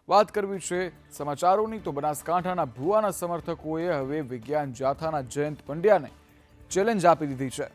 વાત કરવી છે સમાચારોની તો બનાસકાંઠાના ભુવાના સમર્થકોએ હવે વિજ્ઞાન જાથાના જયંત પંડ્યાને ચેલેન્જ આપી દીધી છે।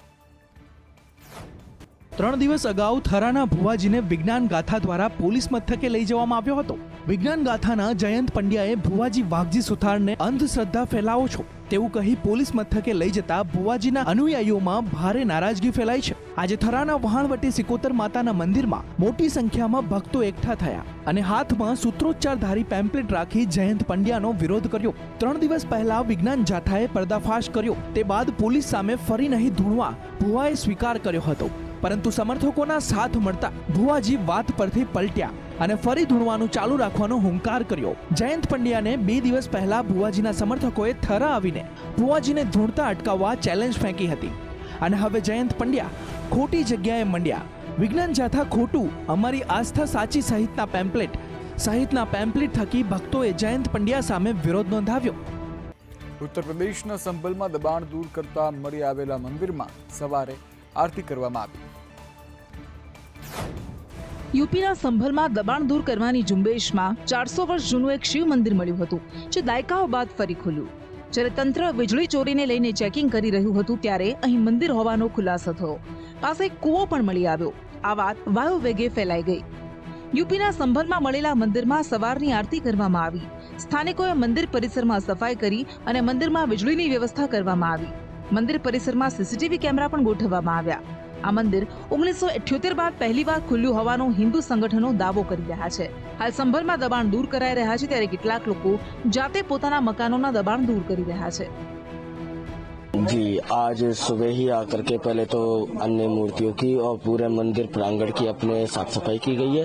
3 દિવસ અગાઉ થરાના ભુવાજીને વિજ્ઞાન ગાથા દ્વારા પોલીસ મથકે લઈ જવામાં આવ્યો હતો। વિજ્ઞાન ગાથાના જયંત પંડ્યાએ ભુવાજી વાઘજી સુથારને અંધશ્રદ્ધા ફેલાવો છો તેવું કહી પોલીસ મથકે લઈ જતા ભુવાજીના અનુયાયીઓમાં ભારે નારાજગી ફેલાઈ છે। આજે થરાના વહાણવટી સિકોતર માતાના મંદિરમાં મોટી સંખ્યામાં ભક્તો એકઠા થયા અને હાથમાં સૂત્રોચ્ચારધારી પેમ્પલેટ રાખી જયંત પંડ્યાનો વિરોધ કર્યો। 3 દિવસ પહેલા વિજ્ઞાન જાથાએ પર્દાફાશ કર્યો તે બાદ પોલીસ સામે ફરી નહીં ધૂણવા ભુવાએ સ્વીકાર કર્યો હતો, પરંતુ સમર્થકોના સાથ મળતા ભુવાજી વાત પરથી પલટ્યા અને ફરી ધૂણવાનું ચાલુ રાખવાનો હુંકાર કર્યો। જયંત પંડ્યાને 2 દિવસ પહેલા ભુવાજીના સમર્થકોએ થરા આવીને ભુવાજીને ધૂણતા અટકાવવા ચેલેન્જ ફેંકી હતી અને હવે જયંત પંડ્યા ખોટી જગ્યાએ મંડ્યા। વિજ્ઞાન જાથા ખોટું, અમારી આસ્થા સાચી સહિતના પેમ્પલેટ થકી ભક્તોએ જયંત પંડ્યા સામે વિરોધ નોંધાવ્યો। ઉત્તર પ્રદેશના સંભલમાં દબાણ દૂર કરતા મળી આવેલા મંદિરમાં સવારે આરતી કરવામાં આવી। યુપીના સંભલમાં દબાણ દૂર કરવાની ઝુંબેશમાં 400 વર્ષ જૂનું એક શિવ મંદિર મળ્યું હતું, જે દાયકાઓ બાદ ફરી ખુલ્યું। જ્યારે તંત્ર વીજળી ચોરીને લઈને ચેકિંગ કરી રહ્યું હતું ત્યારે અહીં મંદિર હોવાનો ખુલાસો થયો। પાસે એક કૂવો પણ મળી આવ્યો। આ વાત વાયુ વેગે ફેલાઈ ગઈ। યુપીના સંભલમાં મળેલા મંદિરમાં સવારની આરતી કરવામાં આવી। સ્થાનિકોએ મંદિર પરિસરમાં સફાઈ કરી અને મંદિરમાં વીજળીની વ્યવસ્થા કરવામાં આવી। મંદિર પરિસરમાં સીસીટીવી કેમેરા પણ ગોઠવવામાં આવ્યા। આ મંદિર 1978 બાદ પહેલીવાર ખુલ્યું હોવાનો હિન્દુ સંગઠનો દાવો કરી રહ્યા છે। હાલ સંભલમાં દબાણ દૂર કરાઈ રહ્યા છે ત્યારે કેટલાક લોકો જાતે પોતાના મકાનોના દબાણ દૂર કરી રહ્યા છે। जी, आज सुबह ही आकर के पहले तो अन्य मूर्तियों की और पूरे मंदिर प्रांगण की अपने साफ सफाई की गई है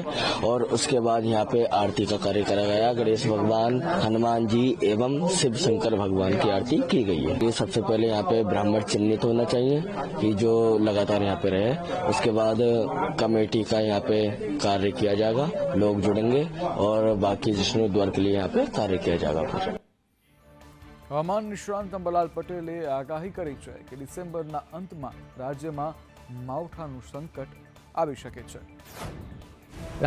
और उसके बाद यहाँ पे आरती का कार्य करा गया। गणेश भगवान, हनुमान जी एवं शिव शंकर भगवान की आरती की गई है। ये सबसे पहले यहाँ पे ब्राह्मण चिन्हित होना चाहिए कि जो लगातार यहाँ पे रहे। उसके बाद कमेटी का यहाँ पे कार्य किया जाएगा, लोग जुड़ेंगे और बाकी जिष्णु द्वार के लिए यहाँ पे कार्य किया जाएगा। હવામાન નિષ્ણાંત અંબાલાલ પટેલે આગાહી કરી છે કે ડિસેમ્બરના અંતમાં રાજ્યમાં માવઠાનું સંકટ આવી શકે છે।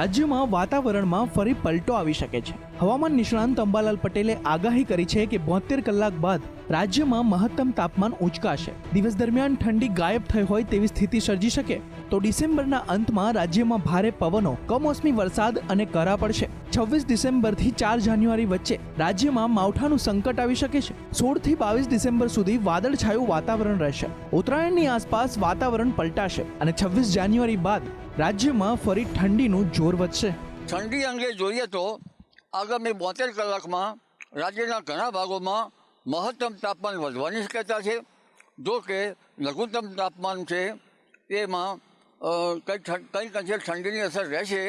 રાજ્યમાં વાતાવરણમાં ફરી પલટો આવી શકે છે। હવામાન નિષ્ણાંત અંબાલાલ પટેલે આગાહી કરી છે કે 72 કલાક બાદ રાજ્યમાં મહત્તમ તાપમાન ઉંચકાશે। દિવસ દરમિયાન ઠંડી ગાયબ થઈ હોય તેવી સ્થિતિ સર્જી શકે તો ડિસેમ્બરના અંતમાં રાજ્યમાં ભારે પવનો, કમોસમી વરસાદ અને કરા પડશે। 26 ડિસેમ્બરથી 4 જાન્યુઆરી વચ્ચે રાજ્યમાં માવઠાનું સંકટ આવી શકે છે। 16 થી 22 ડિસેમ્બર સુધી વાદળછાયું વાતાવરણ રહેશે। ઉત્તરાયણની આસપાસ વાતાવરણ પલટાશે અને 26 જાન્યુઆરી બાદ રાજ્યમાં ફરી ઠંડીનું જોર વધશે। ઠંડી અંગે જોઈએ તો આગામી 72 કલાકમાં રાજ્યના ઘણા ભાગોમાં મહત્તમ તાપમાન વધવાની શક્યતા છે। જો કે લઘુત્તમ તાપમાન છે એમાં કંઈક અંશે ઠંડીની અસર રહેશે,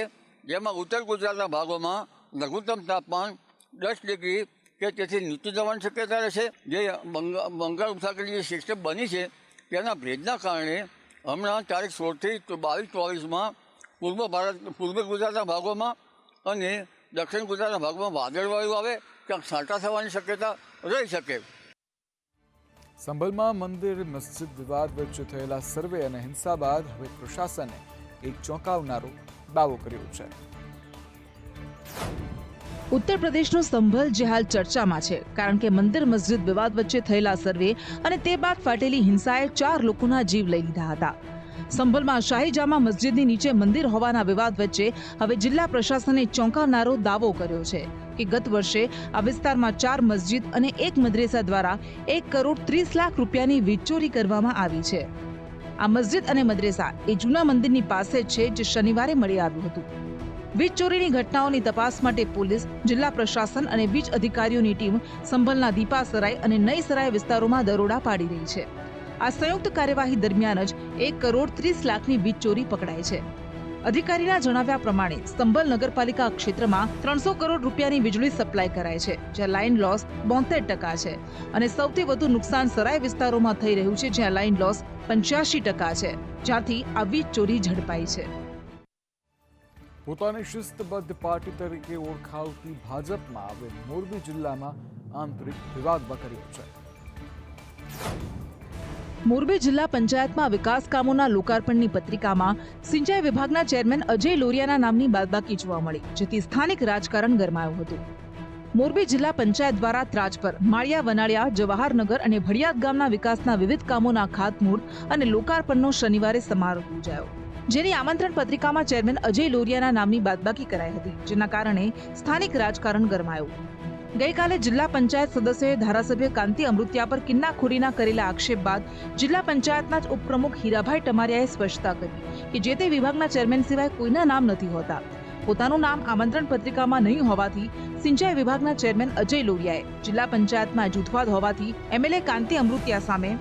જેમાં ઉત્તર ગુજરાતના ભાગોમાં લઘુત્તમ તાપમાન 10 ડિગ્રી કે તેથી નીચું જવાની શક્યતા રહેશે। જે બંગાળ ઉપસાગરની જે સિસ્ટમ બની છે તેના ભેજના કારણે હમણાં તારીખ 16 થી 22-24માં પૂર્વ ગુજરાતના ભાગોમાં અને દક્ષિણ ગુજરાતના ભાગમાં વાદળવાયુ આવે, ક્યાંક છાંટા થવાની શક્યતા રહી શકે। સંભલમાં મંદિર મસ્જિદ વિવાદ વચ્ચે થયેલા સર્વે અને હિંસા બાદ હવે પ્રશાસને એક ચોંકાવનારો દાવો કર્યો છે। ઉત્તર પ્રદેશનો સંભલ જે હાલ ચર્ચામાં છે, કારણ કે મંદિર મસ્જિદ વિવાદ વચ્ચે થયેલા સર્વે અને તે બાદ ફાટેલી હિંસાએ 4 લોકોના જીવ લઈ લીધા હતા। સંભલમાં શાહી જામા મસ્જિદની નીચે મંદિર હોવાના વિવાદ વચ્ચે હવે જિલ્લા પ્રશાસને ચોંકાવનારો દાવો કર્યો છે કે ગત વર્ષે આ વિસ્તારમાં 4 મસ્જિદ અને 1 મદ્રેસા દ્વારા 1 કરોડ 30 લાખ રૂપિયાની વીજચોરી કરવામાં આવી છે। આ મસ્જિદ અને મદ્રેસા એ જૂના મંદિરની પાસે છે, જે શનિવારે મળી આવ્યું હતું। વીજ ચોરીની ઘટનાઓની તપાસ માટે પોલીસ, જિલ્લા પ્રશાસન અને વીજ અધિકારીઓની ટીમ સંભલના દીપાસરાય અને નઈસરાય વિસ્તારોમાં દરોડા પાડી રહી છે। આ સંયુક્ત કાર્યવાહી દરમિયાન જ 1 કરોડ 30 લાખની વીજ ચોરી પકડાઈ છે। અધિકારીના જણાવ્યા પ્રમાણે સંભલ નગરપાલિકા ક્ષેત્રમાં 300 કરોડ રૂપિયાની વીજળી સપ્લાય કરાય છે, જ્યાં લાઇન લોસ 72% છે અને સૌથી વધુ નુકસાન સરાય વિસ્તારોમાં થઈ રહ્યું છે, જ્યાં લાઇન લોસ 85% છે, જ્યાંથી આ વીજ ચોરી ઝડપાઈ છે। પોતાની શિસ્તબદ્ધ પાર્ટી તરીકે ઓળખાવતી ભાજપમાં હવે મોરબી જિલ્લામાં આંતરિક વિવાદ વકર્યો છે। મોરબી જિલ્લા પંચાયતમાં વિકાસ કામોના લોકાર્પણની પત્રિકામાં સિંચાઈ વિભાગના ચેરમેન અજય લોરિયાના નામની બાદબાકી જોવા મળી, જેથી સ્થાનિક રાજકારણ ગરમાયું હતું. મોરબી જિલ્લા પંચાયત દ્વારા ત્રાજપર, માળિયા વનાળિયા, જવાહરનગર અને ભડિયાદ ગામના વિકાસના વિવિધ કામોના ખાતમુહૂર્ત અને લોકાર્પણનો શનિવારે સમારોહ યોજાયો, જેની આમંત્રણ પત્રિકામાં ચેરમેન અજય લોરિયાના નામની બાદબાકી કરાઈ હતી, જેના કારણે સ્થાનિક રાજકારણ ગરમાયું. ગઈકાલે જિલ્લા પંચાયત સદસ્યોએ ધારાસભ્ય કાંતિ અમૃતિયા પર કિન્નાખોરીના કરેલા આક્ષેપ બાદ જિલ્લા પંચાયતના જ ઉપપ્રમુખ હીરાભાઈ ટમારિયાએ સ્પષ્ટતા કરી કે જે તે વિભાગના ચેરમેન સિવાય કોઈના નામ નથી હોતા. પોતાનું નામ આમંત્રણ પત્રિકામાં નહીં હોવાથી સિંચાઈ વિભાગના ચેરમેન અજય લોરિયાએ જિલ્લા પંચાયતમાં જૂથવાદ હોવાથી એમએલએ કાંતિ અમૃતિયા સામે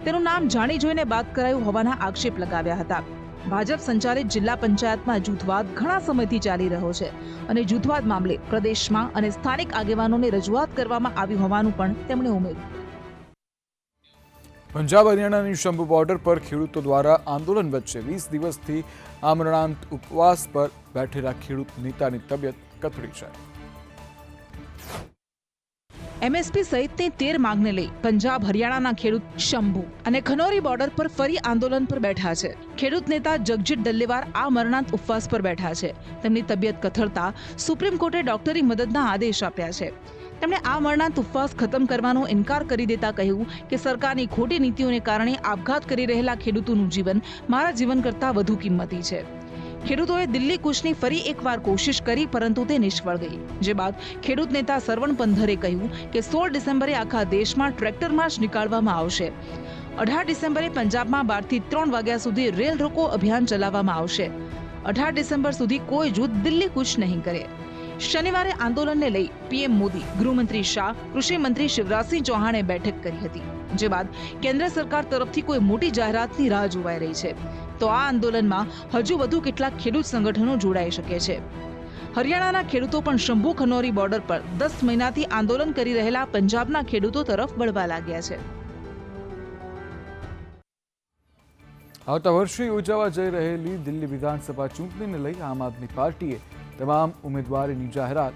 તેનું નામ જાણી જોઈને બાદ કરાયું હોવાના આક્ષેપ લગાવ્યા હતા. ભાજપ સંચાલિત જિલ્લા પંચાયતમાં જૂથવાદ ઘણા સમયથી ચાલી રહ્યો છે અને જૂથવાદ મામલે પ્રદેશમાં અને સ્થાનિક આગેવાનોને રજૂઆત કરવામાં આવી હોવાનું પણ તેમણે ઉમેર્યું. પંજાબ હરિયાણાની શંભુ બોર્ડર પર ખેડૂતો દ્વારા આંદોલન વચ્ચે 20 દિવસથી આમરણાંત ઉપવાસ પર બેઠેલા ખેડૂત નેતાની તબિયત કથળી છે. એમએસપી સહિતની 13 માંગને લઈ પંજાબ હરિયાણાના ખેડૂત શંભુ અને ખનોરી બોર્ડર પર ફરી આંદોલન પર બેઠા છે. ખેડૂત નેતા જગજીત ડલ્લેવાર આ મરણાંત ઉપવાસ પર બેઠા છે. તેમની તબિયત કથળતા સુપ્રીમ કોર્ટે ડોક્ટરી મદદના આદેશ આપ્યા છે. તેમણે આ મરણાંત ઉપવાસ ખતમ કરવાનો ઇનકાર કરી દેતા કહ્યું કે સરકારની ખોટી નીતિઓને કારણે આપઘાત કરી રહેલા ખેડૂતોનું જીવન મારા જીવન કરતાં વધુ કિંમતી છે. ખેડૂતોએ દિલ્હી કૂચની ફરી એકવાર કોશિશ કરી, પરંતુ તે નિષ્ફળ ગઈ. જે બાદ ખેડૂત નેતા સરવણ પંધરે કહ્યું કે 16 ડિસેમ્બરે આખા દેશમાં ટ્રેક્ટર માર્ચ નીકાળવામાં આવશે. 18 ડિસેમ્બરે પંજાબમાં 12 થી 3 વાગ્યા સુધી રેલ રોકો અભિયાન ચલાવવામાં આવશે. 18 ડિસેમ્બર સુધી કોઈ જૂથ દિલ્હી કૂચ નહીં કરે. શનિવારે આંદોલનને લઈ પીએમ મોદી, ગૃહમંત્રી શાહ, કૃષિ મંત્રી શિવરાજસિંહ ચૌહાણે બેઠક કરી હતી. જે બાદ કેન્દ્ર સરકાર તરફથી કોઈ મોટી જાહેરાતની રાહ જોવાઈ રહી છે. તો આ આંદોલનમાં હજુ વધુ કેટલાક ખેડૂત સંગઠનો જોડાઈ શકે છે. હરિયાણાના ખેડૂતો પણ શંભુ ખનોરી બોર્ડર પર 10 મહિનાથી આંદોલન કરી રહેલા પંજાબના ખેડૂતો તરફ વળવા લાગ્યા છે. આવતા વર્ષે યોજાવા જઈ રહેલી દિલ્હી વિધાનસભા ચૂંટણીને લઈ આમ આદમી પાર્ટીએ તમામ ઉમેદવારીની જાહેરાત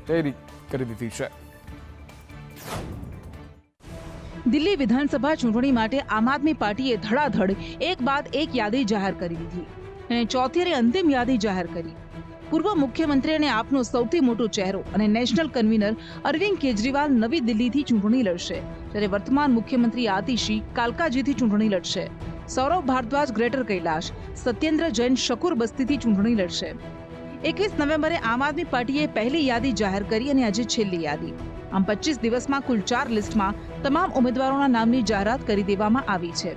તૈયારી કરી દીધી છે. દિલ્હી વિધાનસભા ચૂંટણી માટે આમ આદમી પાર્ટીએ ધડાધડ એક બાદ એક યાદી જાહેર કરી દીધી અને ચોથી અને અંતિમ યાદી જાહેર કરી. પૂર્વ મુખ્યમંત્રી અને આપનો સૌથી મોટો ચહેરો અને નેશનલ કન્વીનર અરવિંદ કેજરીવાલ નવી દિલ્હીથી ચૂંટણી લડશે, જ્યારે વર્તમાન મુખ્યમંત્રી આતિશી કાલકાજીથી ચૂંટણી લડશે. સૌરભ ભારદ્વાજ ગ્રેટર કૈલાશ, સત્યેન્દ્ર જૈન શકુર બસ્તીથી ચૂંટણી લડશે. 21 નવેમ્બરે આમ આદમી પાર્ટીએ પહેલી યાદી જાહેર કરી અને આજે છેલ્લી યાદી. આમ 25 દિવસમાં કુલ 4 લિસ્ટમાં તમામ ઉમેદવારોના નામની જાહેરાત કરી દેવામાં આવી છે.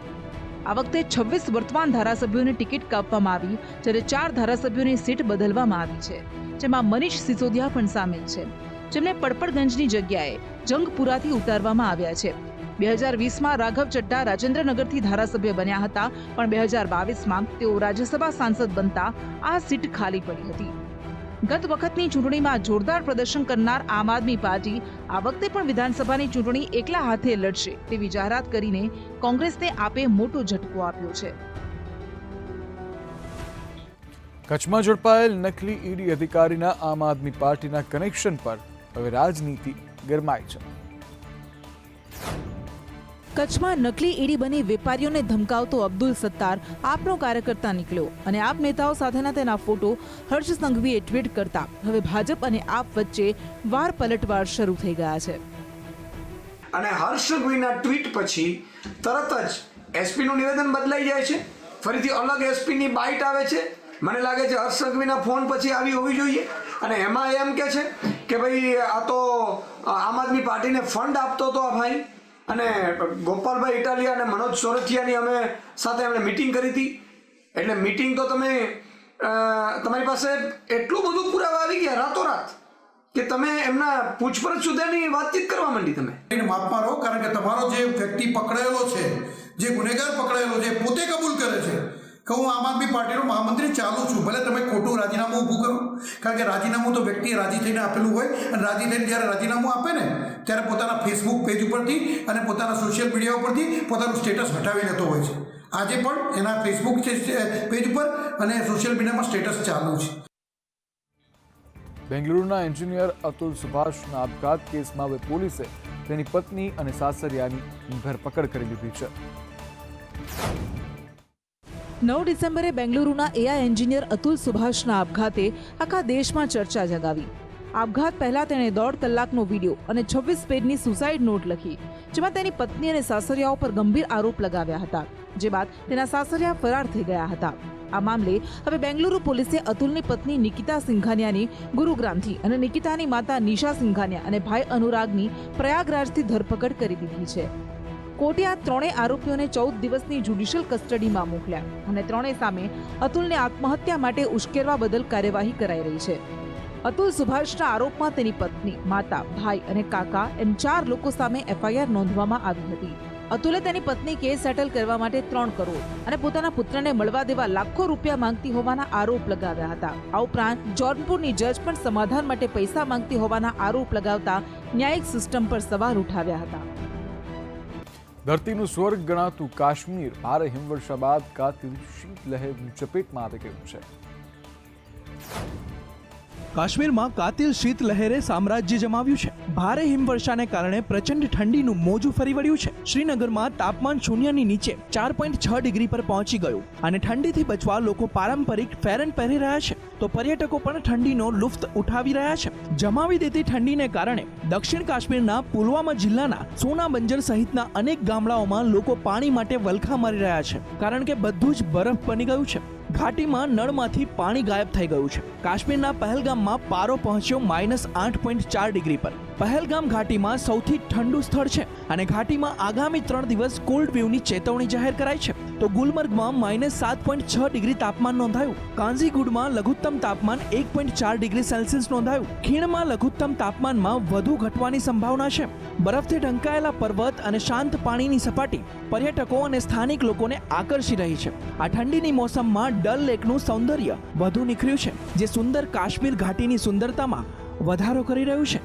આ વખતે 26 વર્તમાન ધારાસભ્યોને ટિકિટ કાપવામાં આવી, જ્યારે 4 ધારાસભ્યોની સીટ બદલવામાં આવી છે, જેમાં મનીષ સિસોદિયા પણ સામેલ છે, જેમને પડપડગંજની જગ્યાએ જંગપુરાથી ઉતારવામાં આવ્યા છે. 2020માં રાઘવ ચડ્ડા રાજેન્દ્રનગરથી ધારાસભ્ય બન્યા હતા, પણ 2022માં તેઓ રાજ્યસભા સાંસદ બનતા આ સીટ ખાલી પડી હતી. ગત વખતની ચૂંટણીમાં જોરદાર પ્રદર્શન કરનાર આમ આદમી પાર્ટી આ વખતે પણ વિધાનસભાની ચૂંટણી એકલા હાથે લડશે તેવી જાહેરાત કરીને કોંગ્રેસને આપે મોટો ઝટકો આપ્યો છે. કચ્છમાં ઝડપાયેલ નકલી ઈડી અધિકારીના આમ આદમી પાર્ટીના કનેક્શન પર હવે રાજનીતિ ગરમાઈ છે. કચ્છમાં નકલી ઈડી બની વેપારીઓને ધમકાવતો અબ્દુલ સત્તાર આપનો કાર્યકર્તા નીકળ્યો અને આપ નેતાઓ સાથેના તેના ફોટો હર્ષ સંઘવીએ ટ્વીટ કરતા હવે ભાજપ અને આપ વચ્ચે વાર પલટવાર શરૂ થઈ ગયા છે. અને હર્ષ સંઘવીના ટ્વીટ પછી તરત જ એસપીનું નિવેદન બદલાઈ જાય છે, ફરીથી અલગ એસપીની બાઇટ આવે છે. મને લાગે છે હર્ષ સંઘવીના ફોન પછી આવી હોવી જોઈએ અને એમાં એમ કે છે કે ભાઈ આ તો આમ આદમી પાર્ટીને ફંડ આપતો હતો આ ભાઈ, અને ગોપાલભાઈ ઇટાલિયા અને મનોજ સોરઠિયાની અમે સાથે એમણે મિટિંગ કરી હતી. એટલે મિટિંગ તો તમે તમારી પાસે એટલું બધું પુરાવા આવી ગયા રાતોરાત કે તમે એમના પૂછપરછ સુધીની વાતચીત કરવા માંડી. તમે માફમાં રહો, કારણ કે તમારો જે વ્યક્તિ પકડાયેલો છે, જે ગુનેગાર પકડાયેલો છે, પોતે કબૂલ કરે છે કે હું આમ આદમી પાર્ટીનો મહામંત્રી ચાલુ છું. ભલે તમે ખોટું રાજીનામું ઊભું કરો, કારણ કે રાજીનામું તો વ્યક્તિએ રાજી થઈને આપેલું હોય, અને રાજી થઈને જ્યારે રાજીનામું આપે ને ત્યારે પોતાના ફેસબુક પેજ ઉપરથી અને પોતાના સોશિયલ મીડિયા ઉપરથી પોતાનું સ્ટેટસ હટાવી લેતો હોય છે. આજે પણ એના ફેસબુક પેજ ઉપર અને સોશિયલ મીડિયામાં સ્ટેટસ ચાલુ છે. બેંગલુરુના એન્જિનિયર અતુલ સુભાષના આપઘાત કેસમાં હવે પોલીસે તેની પત્ની અને સાસરિયાની ધરપકડ કરી લીધી છે. 9 ડિસેમ્બરે બેંગલુરુના એઆઈ એન્જિનિયર અતુલ સુભાષના આપઘાતે આખા દેશમાં ચર્ચા જગાવી. આપઘાત પહેલા તેણે 1.5 કલાકનો વિડીયો અને 26 પેજની સુસાઇડ નોટ લખી, જેમાં તેની પત્ની અને સાસરિયાઓ પર ગંભીર આરોપ લગાવ્યા હતા, જે બાદ તેના સાસરિયા ફરાર થઈ ગયા હતા. આ મામલે હવે બેંગલુરુ પોલીસે અતુલની પત્ની નિકિતા સિંઘાનિયાની ગુરુગ્રામથી અને નિકિતાની માતા નિશા સિંઘાનિયા અને ભાઈ અનુરાગની પ્રયાગરાજથી ધરપકડ કરી દીધી છે. કોર્ટે આ ત્રણેય આરોપીઓને 14 દિવસની જ્યુડિશિયલ કસ્ટડીમાં મોકલ્યા અને ત્રણેય સામે અતુલને આત્મહત્યા માટે ઉશ્કેરવા બદલ કાર્યવાહી કરાઈ રહી છે. અતુલ સુભાષના આરોપમાં તેની પત્ની, માતા, ભાઈ અને કાકા એમ 4 લોકો સામે એફઆઈઆર નોંધવામાં આવી હતી. અતુલે તેની પત્ની કેસ સેટલ કરવા માટે 3 કરોડ અને પોતાના પુત્રને મળવા દેવા લાખો રૂપિયા માંગતી હોવાના આરોપ લગાવ્યા હતા. આ ઉપરાંત જોધપુરની જજ પણ સમાધાન માટે પૈસા માંગતી હોવાના આરોપ લગાવતા ન્યાયિક સિસ્ટમ પર સવાલ ઉઠાવ્યા હતા. ધરતીનું સ્વર્ગ ગણાતું કાશ્મીર ભારે હિમવર્ષા બાદ કાતિલ શીતલહેરની ચપેટમાં આવી ગયું છે. કાશ્મીરમાં કાતિલ શીત લહેરે સામ્રાજ્ય જમાવ્યું છે. ભારે હિમવર્ષાને કારણે પ્રચંડ ઠંડીનું મોજું ફરી વળ્યું છે. શ્રીનગરમાં તાપમાન શૂન્યની નીચે 4.6 ડિગ્રી પર પહોંચી ગયું અને ઠંડીથી બચવા લોકો પારંપરિક ફેરન પહેરી રહ્યા છે, તો પર્યટકો પણ ઠંડીનો લુફ્ત ઉઠાવી રહ્યા છે. જમાવી દેતી ઠંડીને કારણે દક્ષિણ કાશ્મીરના પુલવામા જિલ્લાના સોના બંજર સહિતના અનેક ગામડાઓમાં લોકો પાણી માટે વલખા મારી રહ્યા છે, કારણ કે બધું જ બરફ બની ગયું છે. ઘાટીમાં નળમાંથી પાણી ગાયબ થઈ ગયું છે. કાશ્મીરના પહેલગામમાં પારો પહોંચ્યો -8.4 ડિગ્રી પર. પહેલગામ ઘાટીમાં સૌથી ઠંડુ સ્થળ છે અને ઘાટીમાં આગામી 3 દિવસ કોલ્ડ વેવની ચેતવણી જાહેર કરાઈ છે. તો ગુલમર્ગમાં -7.6 ડિગ્રી તાપમાન નોંધાયું. કાંઝીગુડમાં લઘુત્તમ તાપમાન 1.4 ડિગ્રી સેલ્સિયસ નોંધાયું. ખીણમાં લઘુત્તમ તાપમાનમાં વધુ ઘટવાની સંભાવના છે. બરફથી ઢંકાયેલા પર્વત અને શાંત પાણીની સપાટી પર્યટકો અને સ્થાનિક લોકોને આકર્ષી રહી છે. આ ઠંડીની મોસમમાં ડલ લેકનું સૌંદર્ય વધુ નિખર્યું છે, જે સુંદર કાશ્મીર ઘાટીની સુંદરતામાં વધારો કરી રહ્યું છે.